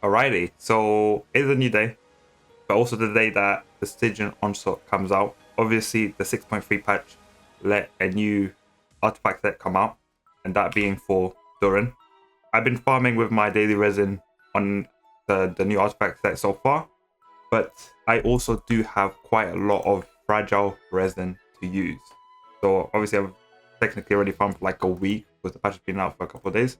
Alrighty, so it's a new day, but also the day that the Stygian Onslaught comes out. Obviously, the 6.3 patch let a new artifact set come out, and that being for Durin. I've been farming with my daily resin on the new artifact set so far, but I also do have quite a lot of fragile resin to use. So obviously, I've technically already farmed for like a week because the patch has been out for a couple of days.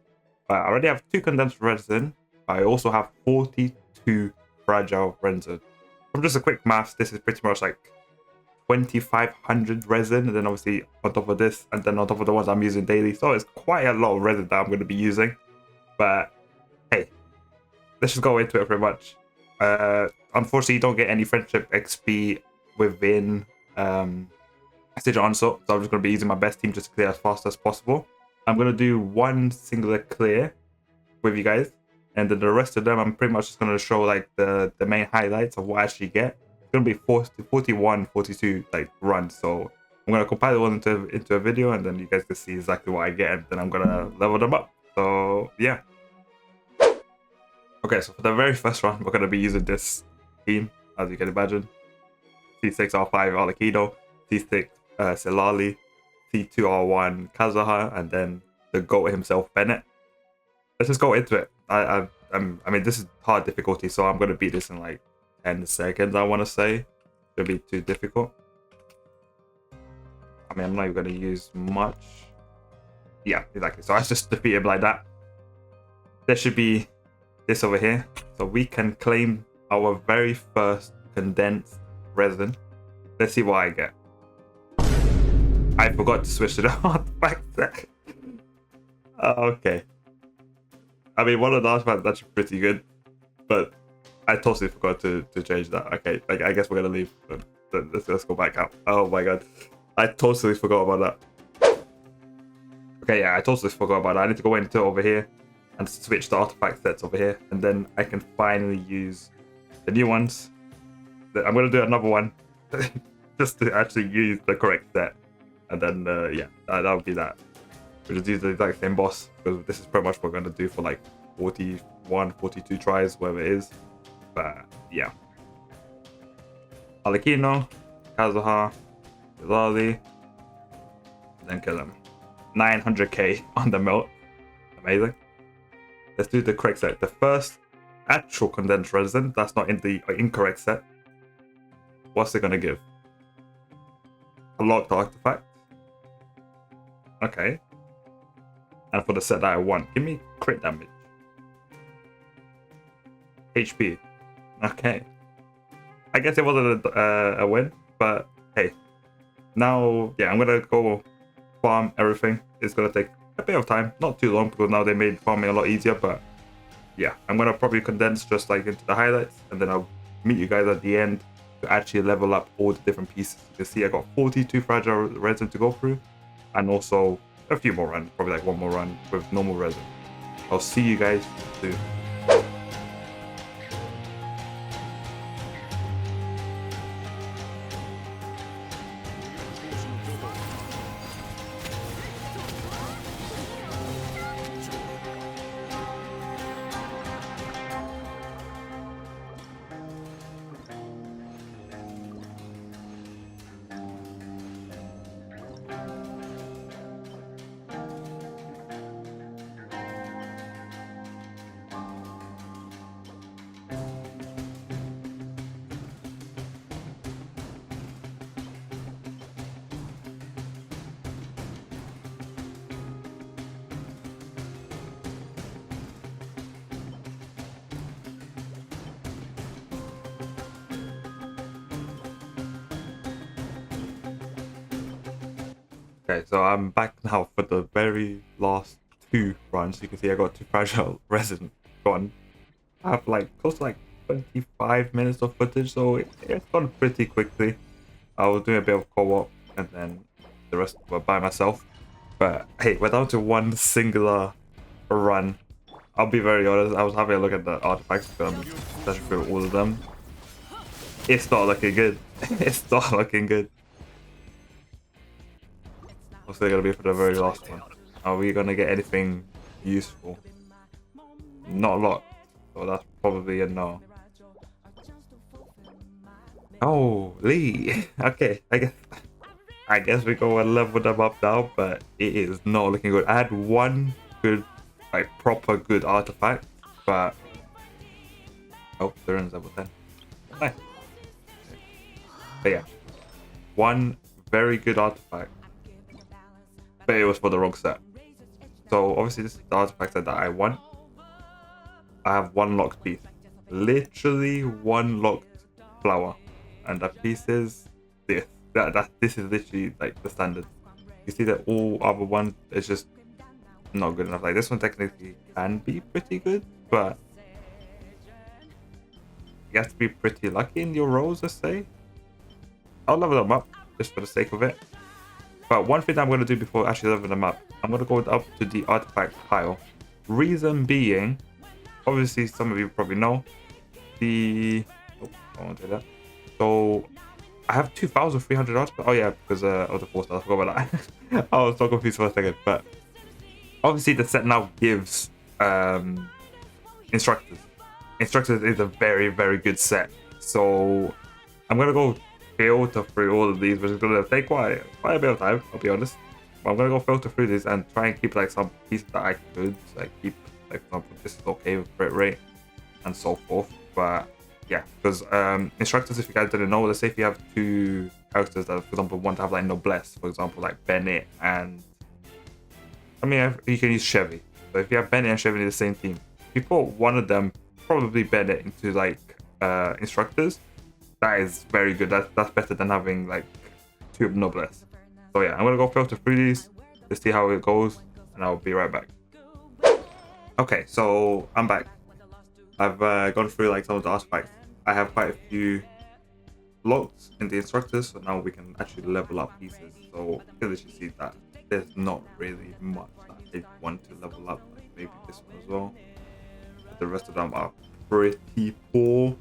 But I already have 2 condensed resin. I also have 42 fragile resin. From just a quick maths, this is pretty much like 2,500 resin, and then obviously on top of this, and then on top of the ones I'm using daily. So it's quite a lot of resin that I'm going to be using. But hey, let's just go into it pretty much. Unfortunately, you don't get any friendship XP within Stygian Onslaught, so I'm just going to be using my best team just to clear as fast as possible. I'm going to do one singular clear with you guys, and then the rest of them I'm pretty much just going to show like the main highlights of what I actually get. It's going to be 41, 42 like runs, so I'm going to compile it all into a video, and then you guys can see exactly what I get, and then I'm going to level them up. So yeah. Okay, so for the very first run, we're going to be using this team, as you can imagine. C6R5 Arlecchino, C6 Silali, C2R1 Kazuha, and then the GOAT himself, Bennett. Let's just go into it. I mean, this is hard difficulty, so I'm going to beat this in like 10 seconds, I want to say. Should be too difficult. I mean, I'm not even going to use much. Yeah, exactly. So I just defeat him like that. There should be this over here, so we can claim our very first condensed resin. Let's see what I get. I forgot to switch to the artifact set. Okay. I mean, one of the artifacts that's pretty good, but I totally forgot to change that. Okay, I guess we're gonna leave. Let's go back out. Oh my god, I totally forgot about that. Okay, yeah, I totally forgot about that. I need to go into over here and switch the artifact sets over here, and then I can finally use the new ones. I'm gonna do another one just to actually use the correct set, and then yeah, that would be that. We'll just use the exact same boss, because this is pretty much what we're gonna do for like 41, 42 tries, whatever it is. But yeah, Arlecchino, Kazuha, Izali, then kill him. 900k on the melt, amazing. Let's do the correct set. The first actual condensed resin that's not in the incorrect set. What's it gonna give? A locked artifact. Okay. And for the set that I want, give me crit damage. HP. Okay. I guess it wasn't a win, but hey. Now, yeah, I'm gonna go farm everything. It's gonna take a bit of time, not too long, because now they made farming a lot easier, but yeah, I'm gonna probably condense just like into the highlights, and then I'll meet you guys at the end to actually level up all the different pieces. You can see I got 42 fragile resin to go through, and also a few more runs, probably like one more run with normal resin. I'll see you guys soon. Okay, so I'm back now for the very last 2 runs. You can see I got 2 fragile resin gone. I have like close to like 25 minutes of footage, so it's gone pretty quickly. I was doing a bit of co-op, and then the rest were by myself. But hey, we're down to one singular run. I'll be very honest, I was having a look at the artifacts, searching through all of them. It's not looking good. It's not looking good. What's it gonna be for the very last one? Are we gonna get anything useful? Not a lot. so that's probably a no. Oh, Lee. Okay, I guess we go and level them up now, but it is not looking good. I had one good, like proper good artifact, but oh, Durin's level 10. Nice. But yeah, one very good artifact, but it was for the wrong set. So obviously this is the artifact set that I want. I have one locked piece, literally one locked flower, and that piece is this. This is literally like the standard. You see that all other ones is just not good enough. Like this one technically can be pretty good, but you have to be pretty lucky in your rolls, let's say. I'll level them up just for the sake of it. But one thing that I'm going to do before actually leveling them up, I'm going to go up to the artifact pile. Reason being, obviously some of you probably know, I won't do that. So I have 2,300 artifacts. Oh yeah, because of the 4 stars. I forgot about that. I was so confused for a second. But obviously the set now gives instructors. Instructors is a very, very good set. So I'm going to go filter through all of these, which is going to take quite a bit of time, I'll be honest. But I'm going to go filter through this and try and keep like some pieces that I could. Like keep, like for example, this is okay with crit rate and so forth. But yeah, because instructors, if you guys didn't know, let's say if you have 2 characters that, for example, want to have like noblesse, for example, like Bennett and I mean, you can use Chevy. So if you have Bennett and Chevy in the same team, if you put one of them, probably Bennett, into like instructors, that is very good. That's better than having like 2 of noblesse. So yeah, I'm gonna go filter through these to see how it goes, and I'll be right back. Okay, so I'm back. I've gone through like some of the artifacts. I have quite a few locked in the instructors, so now we can actually level up pieces. So you can literally see that there's not really much that I want to level up. Like maybe this one as well. But the rest of them are pretty poor.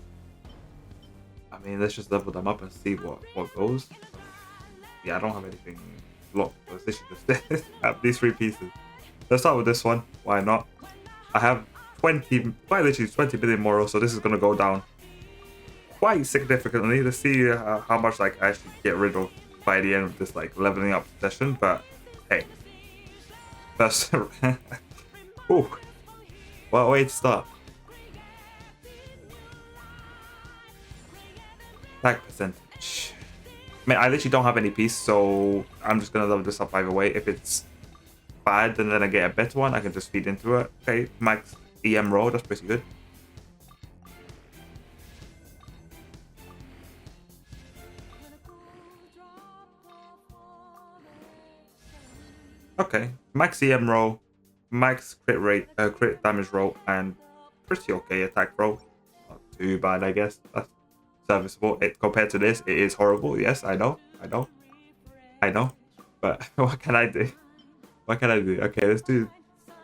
I mean, let's just level them up and see what goes. Yeah, I don't have anything locked. So it's literally just have these 3 pieces. Let's start with this one. Why not? I have quite literally 20 billion more, so this is gonna go down quite significantly. Let's see how much like I actually get rid of by the end of this like leveling up session. But hey, first, ooh, what way to start? Attack percentage. Man, I literally don't have any piece, so I'm just gonna level this up either way. If it's bad, and then I get a better one, I can just feed into it. Okay, max EM roll, that's pretty good. Okay, max EM roll, max crit rate, crit damage roll, and pretty okay attack roll. Not too bad, I guess. That's serviceable. Compared to this, it is horrible. Yes, I know. But what can I do? What can I do? Okay, let's do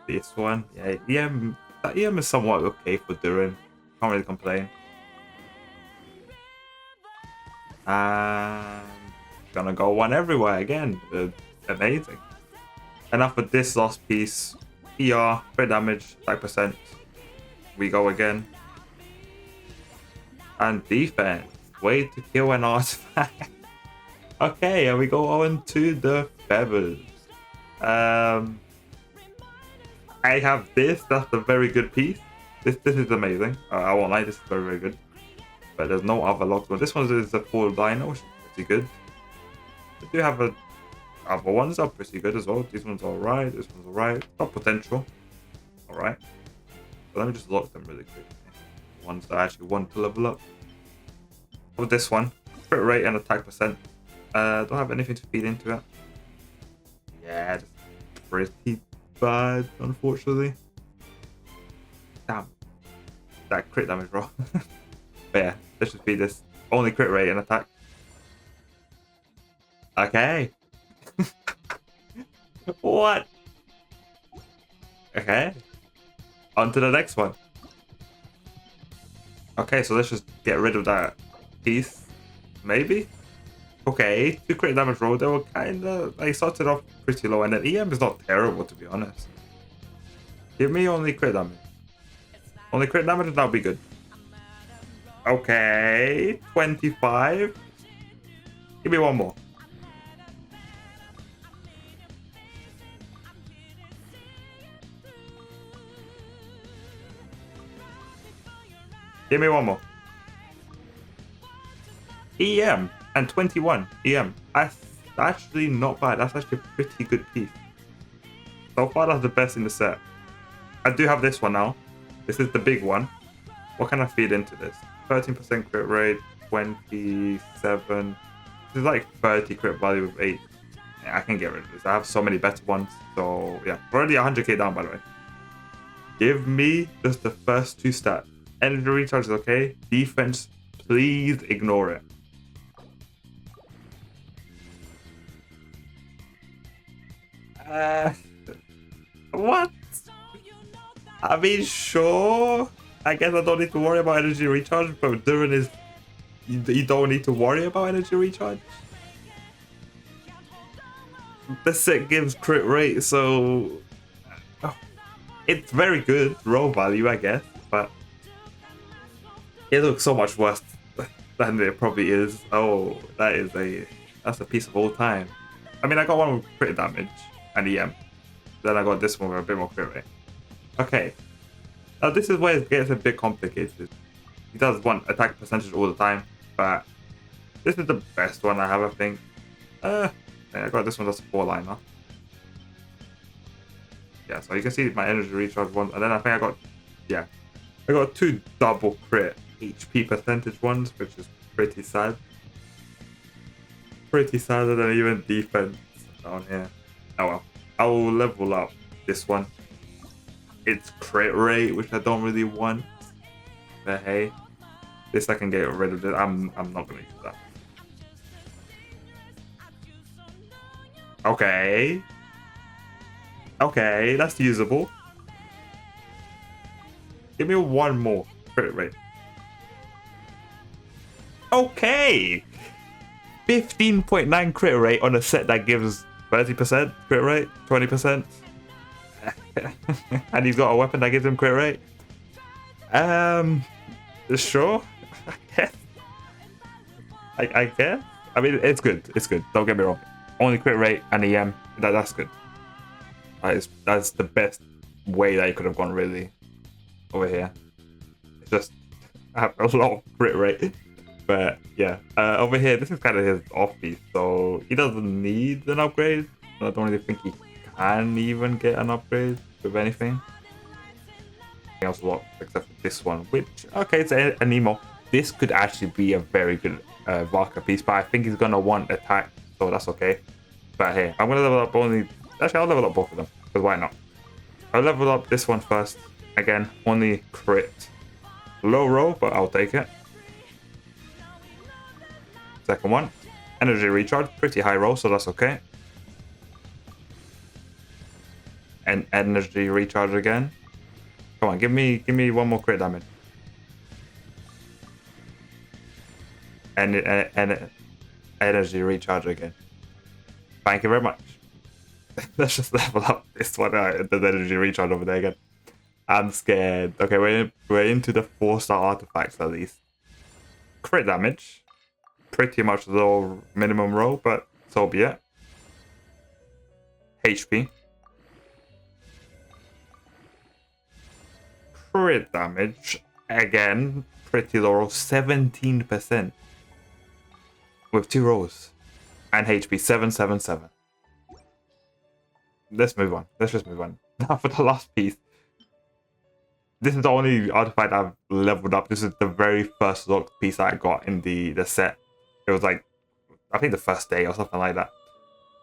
this one. Yeah, EM. That EM is somewhat okay for Durin. Can't really complain. And gonna go one everywhere again. Amazing. Enough with this last piece. ER, crit damage, 5%. We go again. And defense. Way to kill an artifact. Okay, and we go on to the feathers. I have this. That's a very good piece. This is amazing. I won't lie, this is very, very good. But there's no other locked one. This one is a full dino, which is pretty good. I do have other ones are pretty good as well. These ones are alright. This one's alright. Got potential. Alright. So let me just lock them really quick. The ones that I actually want to level up. With this one, crit rate and attack percent. Don't have anything to feed into it. Yeah, it's pretty bad, unfortunately. Damn. That crit damage roll. But yeah, this should be this. Only crit rate and attack. Okay. What? Okay. On to the next one. Okay, so let's just get rid of that piece. Maybe? Okay, 2 crit damage roll. They were kinda, like, started off pretty low, and then EM is not terrible, to be honest. Give me only crit damage. Only crit damage, that'll be good. Okay, 25. Give me one more. Give me one more. EM and 21 EM. That's actually not bad. That's actually a pretty good piece. So far, that's the best in the set. I do have this one now. This is the big one. What can I feed into this? 13% crit rate, 27. This is like 30 crit value with 8. Yeah, I can get rid of this. I have so many better ones. So yeah, we're already 100k down, by the way. Give me just the first 2 stats. Energy recharge is okay. Defense, please ignore it. What? I mean, sure. I guess I don't need to worry about energy recharge, but Durin is... You don't need to worry about energy recharge. The set gives crit rate, so... It's very good raw value, I guess, but... It looks so much worse than it probably is. Oh, that's a piece of all time. I mean, I got one with crit damage and EM. Then I got this one with a bit more crit rate. Okay. Now this is where it gets a bit complicated. He does want attack percentage all the time, but this is the best one I have, I think. Yeah, I got this one that's a 4-liner. Yeah, so you can see my energy recharge one, and then I think I got 2 double crit HP percentage ones, which is pretty sad. Pretty sadder than even defense down here. Oh well. I'll level up this one. It's crit rate, which I don't really want. But hey, this I can get rid of it. I'm not gonna use that. Okay. Okay, that's usable. Give me one more crit rate. Okay. 15.9 crit rate on a set that gives 30% crit rate, 20%. And he's got a weapon that gives him crit rate. Sure. I guess. I guess. I mean, it's good. It's good. Don't get me wrong. Only crit rate and EM. That's good. That's the best way that you could have gone, really. Over here. It's just I have a lot of crit rate. But yeah, over here, this is kind of his off piece, so he doesn't need an upgrade. I don't really think he can even get an upgrade with anything. Anything else locked except for this one, which, okay, it's an emo. This could actually be a very good Varka piece, but I think he's going to want attack, so that's okay. But hey, I'm going to level up actually, I'll level up both of them, because why not? I'll level up this one first. Again, only crit. Low roll, but I'll take it. Second one, energy recharge, pretty high roll, so that's okay. And energy recharge again. Come on, give me one more crit damage. And energy recharge again. Thank you very much. Let's just level up this one. The energy recharge over there again. I'm scared. Okay, we're into the 4-star artifacts at least. Crit damage. Pretty much low minimum roll, but so be it. HP. Crit damage. Again, pretty low roll. 17%. With 2 rolls. And HP 777. Let's move on. Let's just move on. Now for the last piece. This is the only artifact I've leveled up. This is the very first locked piece that I got in the set. It was like, I think the first day or something like that.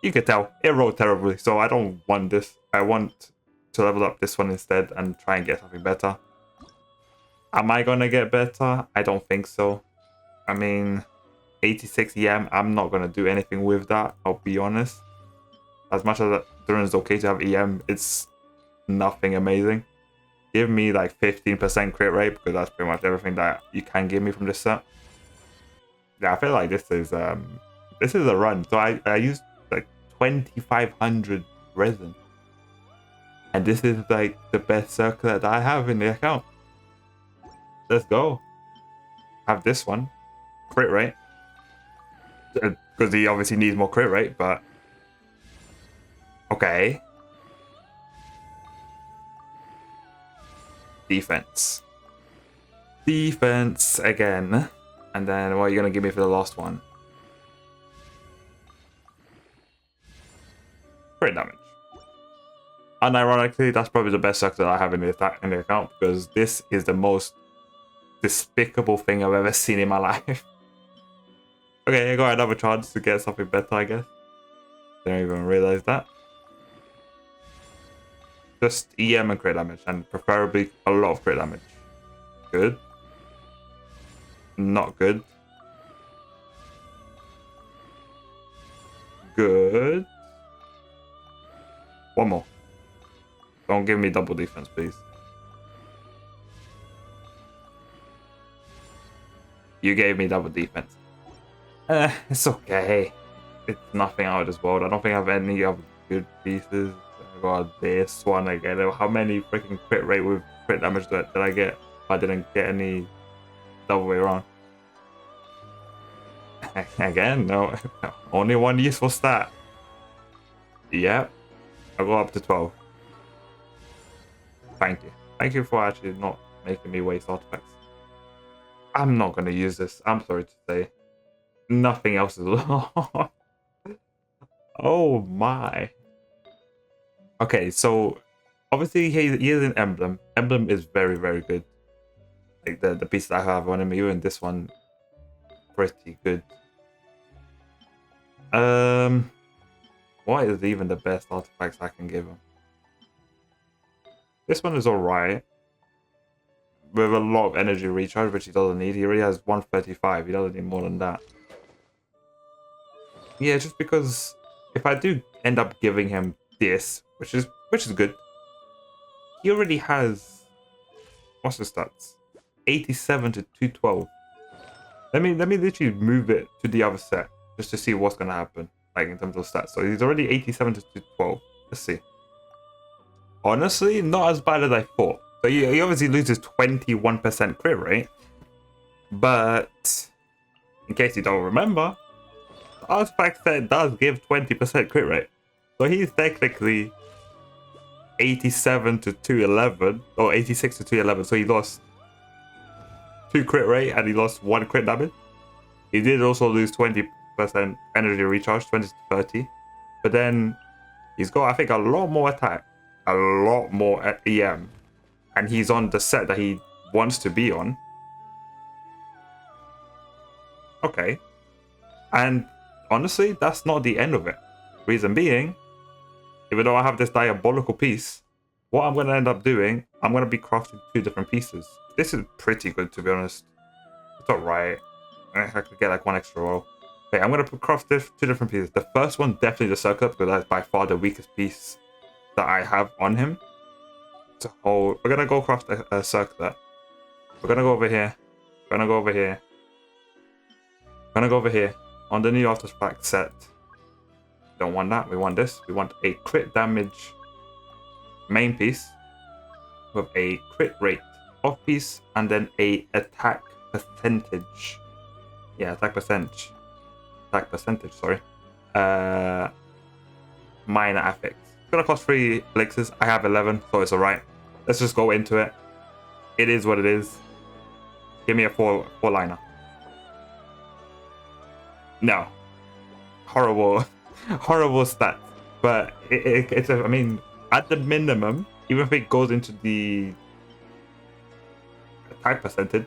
You could tell, it rolled terribly, so I don't want this. I want to level up this one instead and try and get something better. Am I gonna get better? I don't think so. I mean, 86 EM, I'm not gonna do anything with that, I'll be honest. As much as Durin is okay to have EM, it's nothing amazing. Give me like 15% crit rate, because that's pretty much everything that you can give me from this set. Yeah, I feel like this is a run. So I used like 2,500 resin, and this is like the best circular that I have in the account. Let's go. Have this one. Crit rate. Because he obviously needs more crit rate, but... Okay. Defense. Defense again. And then what are you going to give me for the last one? Crit damage. Unironically, that's probably the best suck that I have in the account, because this is the most despicable thing I've ever seen in my life. Okay, I got another chance to get something better, I guess. Didn't even realize that. Just EM and crit damage, and preferably a lot of crit damage. Good. Not good. Good. One more. Don't give me double defense, please. You gave me double defense. It's okay. It's nothing out of this world. I don't think I have any other good pieces. I got this one again. How many freaking crit rate with crit damage did I get? I didn't get any double way around. Again, no. Only one useful stat. Yep. I go up to 12. Thank you. Thank you for actually not making me waste artifacts. I'm not going to use this. I'm sorry to say. Nothing else is long. Oh my. Okay, so obviously he is an Emblem. Emblem is very, very good. Like the pieces I have on him, even this one, pretty good. What is even the best artifacts I can give him? This one is alright. With a lot of energy recharge, which he doesn't need. He already has 135. He doesn't need more than that. Yeah, just because if I do end up giving him this, which is good, he already has, what's the stats? 87 to 212. Let me literally move it to the other set just to see what's gonna happen, like in terms of stats. So he's already 87 to 212. Let's see. Honestly, not as bad as I thought. So he obviously loses 21% crit rate, but in case you don't remember, the artifact set does give 20% crit rate. So he's technically 87 to 211, or 86 to 211. So he lost 2 crit rate and he lost 1 crit damage. He did also lose 20% energy recharge, 20 to 30. But then he's got, I think, a lot more attack, a lot more EM. And he's on the set that he wants to be on. Okay. And honestly, that's not the end of it. Reason being, even though I have this diabolical piece, what I'm going to end up doing, I'm going to be crafting 2 different pieces. This is pretty good, to be honest. It's alright. I could get like 1 extra roll. Okay, I'm going to craft 2 different pieces. The first one, definitely the circular, because that's by far the weakest piece that I have on him. So we're going to go craft a circular. We're going to go over here. We're going to go over here. We're going to go over here. On the new artifact set. Don't want that. We want this. We want a crit damage main piece with a crit rate off piece and then a attack percentage. Yeah, attack percentage. Attack percentage, sorry. Minor affix. It's gonna cost 3 elixirs. I have 11, so it's alright. Let's just go into it. It is what it is. Give me a 4-liner. No. Horrible. Horrible stats. But it's I mean, at the minimum, even if it goes into the attack percentage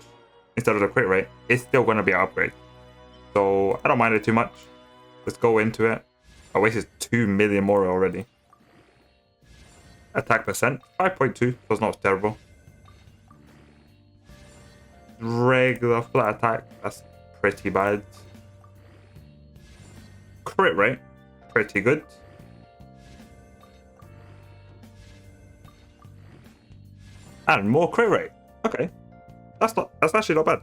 instead of the crit rate, it's still going to be an upgrade. So I don't mind it too much. Let's go into it. I wasted 2 million more already. Attack percent 5.2, so it's not terrible. Regular flat attack, that's pretty bad. Crit rate, pretty good. And more crit rate. Okay. That's actually not bad.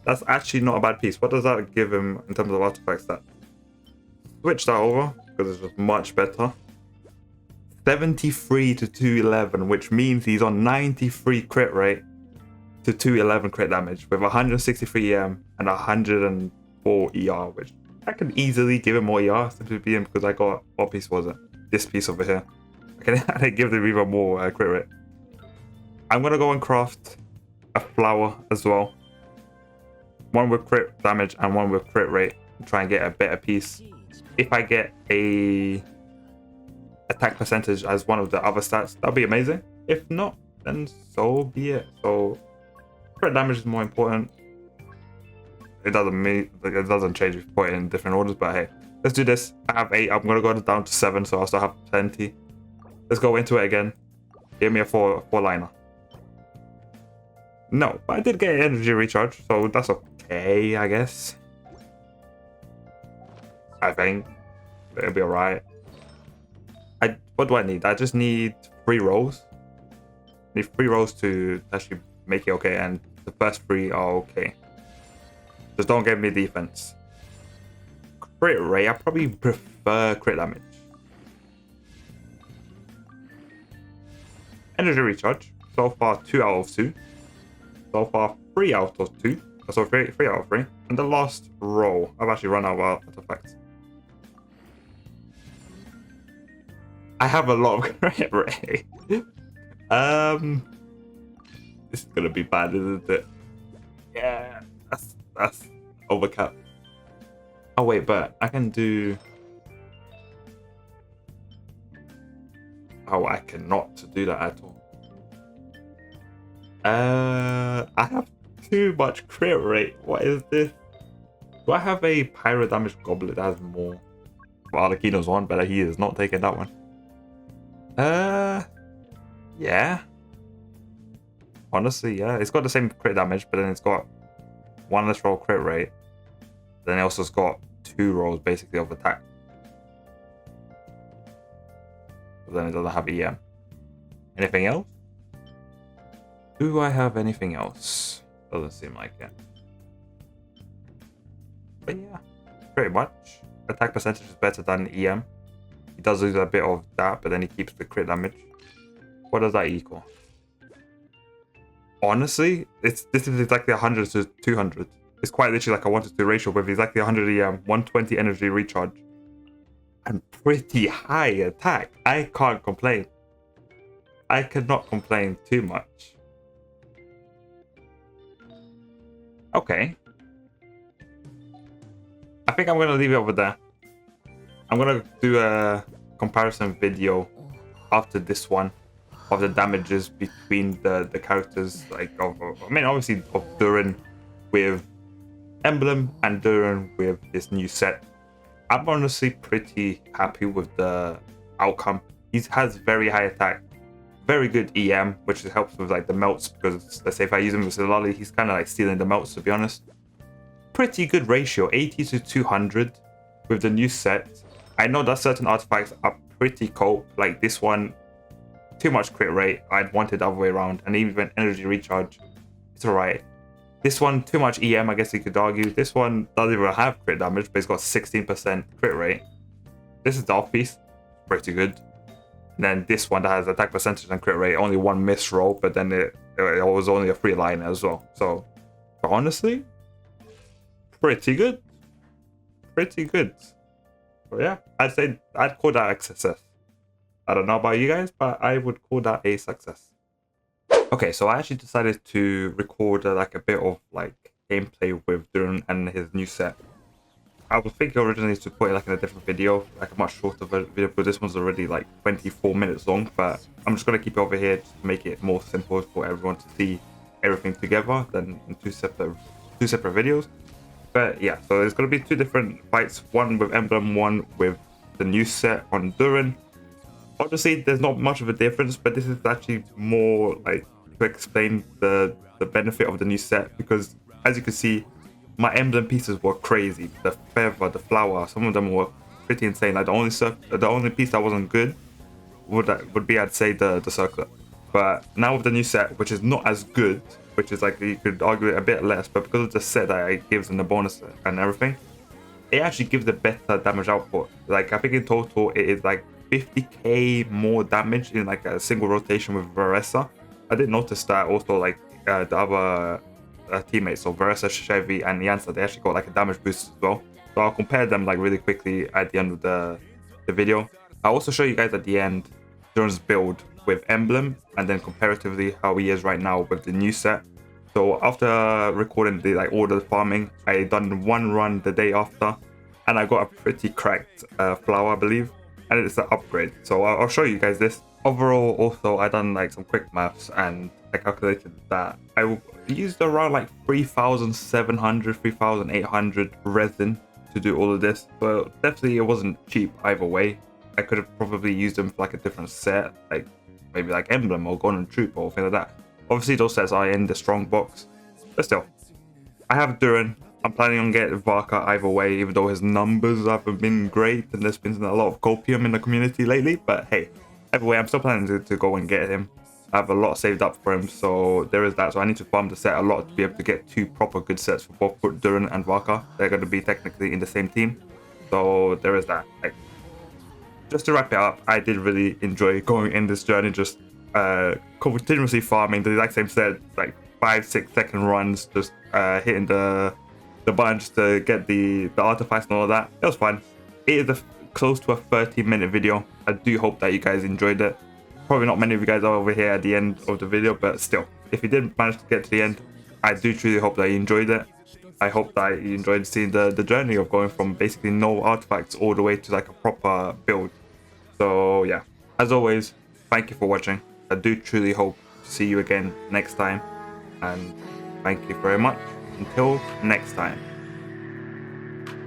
That's actually not a bad piece. What does that give him in terms of artifact stat? Switch that over, because it's just much better. 73 to 211, which means he's on 93 crit rate to 211 crit damage with 163 EM and 104 ER, which I can easily give him more ER simply being because I got, what piece was it? This piece over here. I can give them even more crit rate. I'm gonna go and craft a flower as well. One with crit damage and one with crit rate. Try and get a better piece. If I get a attack percentage as one of the other stats, that'll be amazing. If not, then so be it. So crit damage is more important. It doesn't mean, like, it doesn't change if you put it in different orders, but hey, let's do this. I have 8. I'm gonna go down to 7, so I'll still have plenty. Let's go into it again. Give me a four liner. No, but I did get energy recharge, so that's okay, I guess. I think it'll be alright. What do I need? I just need 3 rolls. I need 3 rolls to actually make it okay, and the first 3 are okay. Just don't give me defense. Crit rate, I probably prefer crit damage. Energy recharge, so far 2 out of 2. So far 3 out of 2. So 3 out of 3. And the last roll, I've actually run out of artifacts. I have a lot of crit rate. This is gonna be bad, isn't it? Yeah, that's overcap. Oh wait, but I can do. Oh, I cannot do that at all. I have too much crit rate. What is this? Do I have a pyro damage goblet that has more? Well, Arlecchino's one, but he is not taking that one. Yeah. Honestly, yeah. It's got the same crit damage, but then it's got 1 less roll crit rate. Then it also has got 2 rolls basically of attack. But then it doesn't have EM. Anything else? Do I have anything else? Doesn't seem like it. But yeah, pretty much. Attack percentage is better than EM. He does lose a bit of that, but then he keeps the crit damage. What does that equal? Honestly, this is exactly 100 to 200. It's quite literally like a 1 to 2 ratio with exactly 100 EM, 120 energy recharge, and pretty high attack. I can't complain. I cannot complain too much. Okay. I think I'm going to leave it over there. I'm going to do a comparison video after this one of the damages between the characters, like I mean obviously of Durin with Emblem and Durin with this new set. I'm honestly pretty happy with the outcome. He has very high attack, very good EM, which helps with like the melts, because let's say if I use him with Solali, he's kind of like stealing the melts, to be honest. Pretty good ratio, 80 to 200 with the new set. I know that certain artifacts are pretty cold, like this one, too much crit rate. I'd want it the other way around, and even energy recharge, it's alright. This one, too much EM, I guess you could argue. This one doesn't even have crit damage, but it's got 16% crit rate. This is the off piece, pretty good. And then this one that has attack percentage and crit rate, only 1 miss roll, but then it was only a 3 liner as well. So honestly, pretty good. Pretty good. So yeah, I'd call that a success. I don't know about you guys, but I would call that a success. Okay, so I actually decided to record like a bit of like gameplay with Durin and his new set. I was thinking originally to put it like in a different video, like a much shorter video, but this one's already like 24 minutes long. But I'm just gonna keep it over here just to make it more simple for everyone to see everything together than in two separate videos. But yeah, so there's gonna be 2 different fights, one with Emblem, one with the new set on Durin. Obviously, there's not much of a difference, but this is actually more like to explain the benefit of the new set, because as you can see, my Emblem pieces were crazy. The feather, the flower, some of them were pretty insane. Like the only piece that wasn't good would be, I'd say, the circlet. But now with the new set, which is not as good, which is like, you could argue it a bit less, but because of the set that it gives and the bonus and everything, it actually gives a better damage output. Like I think in total it is like 50k more damage in like a single rotation with Varka. I did notice that also, like the other teammates, so Varka, Chevy, and Yansa, they actually got like a damage boost as well. So I'll compare them like really quickly at the end of the video. I'll also show you guys at the end Durin's build with Emblem, and then comparatively how he is right now with the new set. So after recording the all the farming, I done one run the day after, and I got a pretty cracked flower, I believe, and it's an upgrade. So I'll show you guys this. Overall, also I done like some quick maths, and I calculated that I used around like 3,700, 3,800 resin to do all of this. So definitely it wasn't cheap either way. I could have probably used them for like a different set, like maybe like Emblem or Golden Troop or things like that. Obviously those sets are in the strong box, but still, I have Durin. I'm planning on getting Varka either way, even though his numbers haven't been great and there's been a lot of copium in the community lately. But hey, either way, I'm still planning to go and get him. I have a lot saved up for him, so there is that. So I need to farm the set a lot to be able to get two proper good sets for both Durin and Varka. They're going to be technically in the same team, so there is that. Like, just to wrap it up, I did really enjoy going in this journey, just continuously farming the exact same set, like 5-6 second runs, just hitting the bunch to get the artifacts and all of that. It was fun. It is close to a 30-minute video. I do hope that you guys enjoyed it. Probably not many of you guys are over here at the end of the video, but still, if you did manage to get to the end, I do truly hope that you enjoyed it. I hope that you enjoyed seeing the journey of going from basically no artifacts all the way to like a proper build. So yeah, as always, thank you for watching. I do truly hope to see you again next time, and thank you very much. Until next time.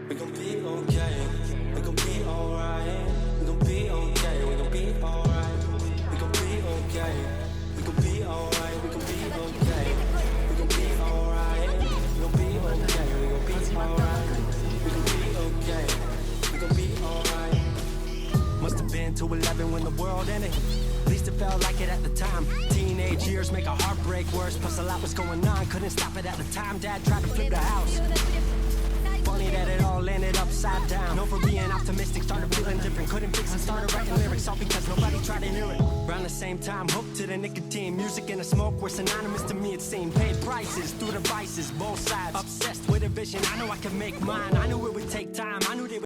We gon' be okay. We gon' be alright. We gon' be okay. We gon' be alright. We gon' be okay. We gon' be alright. We gon' be okay. We gon' be alright. We gon' be okay. We gon' be alright. We gon' be okay. We gon' be alright. Must have been to 11 when the world ended. At least it felt like it at the time. Teenage years make a heartbreak worse. Plus a lot was going on, couldn't stop it at the time. Dad tried to flip the house. Funny that it all ended upside down. Known for being optimistic, started feeling different. Couldn't fix it, started writing lyrics, all because nobody tried to hear it. Around the same time, hooked to the nicotine. Music and the smoke were synonymous to me, it seemed. Paid prices through devices, both sides. Obsessed with a vision, I know I could make mine. I knew it would take time, I knew they would